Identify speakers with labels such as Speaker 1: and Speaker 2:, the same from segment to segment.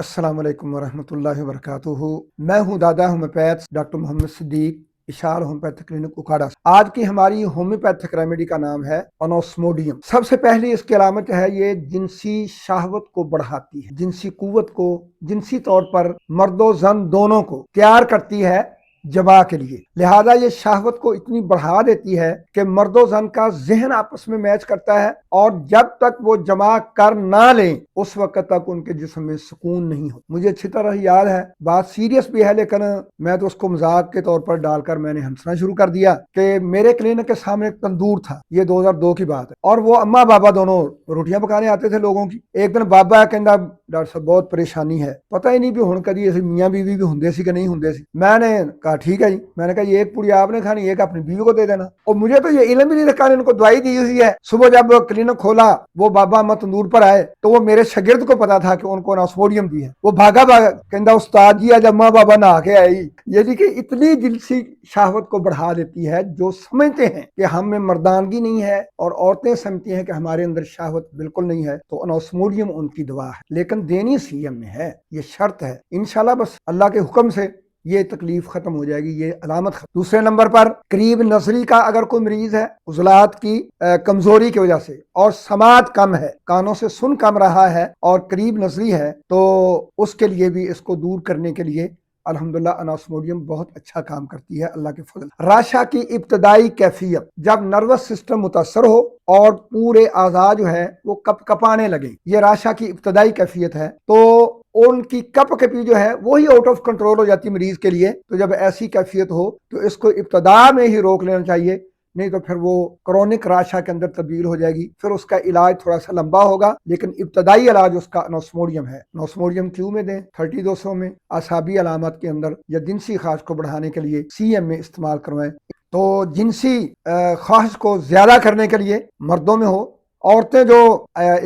Speaker 1: अस्सलाम वालेकुम वरहमतुल्लाहि वबरकातुहू। मैं हूँ दादा homeopath doctor Mohammed Siddique, Ishar homeopathic clinic Ukada. आज की हमारी होम्योपैथिक रेमेडी का नाम है ऑस्मोडियम। सबसे पहली इसकी अलामत है ये जिनसी शहवत को बढ़ाती है, जिनसी कुव्वत को जिनसी तौर पर मर्दो जन दोनों को तैयार करती है जमा के लिए। लिहाजा ये शहवत को इतनी बढ़ा देती है कि मर्दो जन का जहन आपस में मैच करता है, और जब तक वो जमा कर ना लें उस वक्त तक उनके जिस्म में सुकून नहीं हो। मुझे अच्छी तरह याद है, बात सीरियस भी है, लेकिन मैं तो उसको मजाक के तौर पर डालकर मैंने हंसना शुरू कर दिया कि मेरे क्लिनिक के सामने एक तंदूर था। ये 2002 की बात है, और वो अम्मा बाबा दोनों रोटियां पकाने आते थे लोगों की। एक दिन बाबा कहता डॉक्टर साहब बहुत परेशानी है, पता ही नहीं भी हुण कदी असीं मियाँ बीवी भी हुंदे सी कि नहीं हुंदे सी। मैंने कहा ठीक है जी। मैंने कहा ये एक पूड़ी आपने खानी, एक अपनी बीवी को दे देना। और मुझे तो ये इल्म भी नहीं रखा, इनको दवाई दी हुई है। सुबह जब क्लिनिक खोला, वो बाबा अम्मा तंदूर पर आए तो वो मेरे शागिर्द को पता था कि उनको ऑस्मोडियम दी है। वो भागा भागा कहता उस्ताद जी आज अम्मा बाबा नहा के आई। ये जी कि इतनी जिनसी शहवत को बढ़ा देती है। जो समझते हैं कि हम में मर्दानगी नहीं है और औरतें समझती हैं कि हमारे अंदर शहवत बिल्कुल नहीं है, तो ऑस्मोडियम उनकी दवा है, लेकिन देनी सीएम में है, ये शर्त है। इंशाल्लाह बस अल्लाह के हुक्म से ये तकलीफ खत्म हो जाएगी, ये अलामत खत्म। दूसरे नंबर पर करीब नजरी का अगर कोई मरीज है उजलात की कमजोरी की वजह से, और समात कम है, कानों से सुन कम रहा है और करीब नजरी है, तो उसके लिए भी इसको दूर करने के लिए अल्हम्दुलिल्लाह ऑस्मोडियम बहुत अच्छा काम करती है अल्लाह के फजल। राशा की इब्तदाई कैफियत, जब नर्वस सिस्टम मुतासर हो और पूरे आज़ा जो है वो कप कपाने लगे, ये राशा की इब्तदाई कैफियत है। तो उनकी कप कपी जो है वही आउट ऑफ कंट्रोल हो जाती है मरीज के लिए। तो जब ऐसी कैफियत हो तो इसको इब्तदा में ही रोक लेना चाहिए, नहीं तो फिर वो क्रॉनिक राशा के अंदर तब्दील हो जाएगी। फिर उसका इलाज थोड़ा सा लंबा होगा, लेकिन इब्तदाई इलाज उसका ऑस्मोडियम है। ऑस्मोडियम क्यों में दें? 30-200 में आसाबी अलामत के अंदर या जिनसी ख्वाहिश को बढ़ाने के लिए सीएम में इस्तेमाल करवाएं। तो जिनसी ख्वाहिश को ज्यादा करने के लिए मर्दों में हो, औरतें जो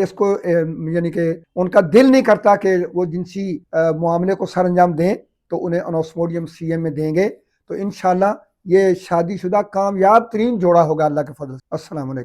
Speaker 1: इसको यानी कि उनका दिल नहीं करता कि वो जिनसी मामले को सर अंजाम दें, तो उन्हें ऑस्मोडियम सीएम में देंगे तो इंशाल्लाह ये शादीशुदा कामयाब तरीन जोड़ा होगा अल्लाह के फजल से। अस्सलाम वालेकुम।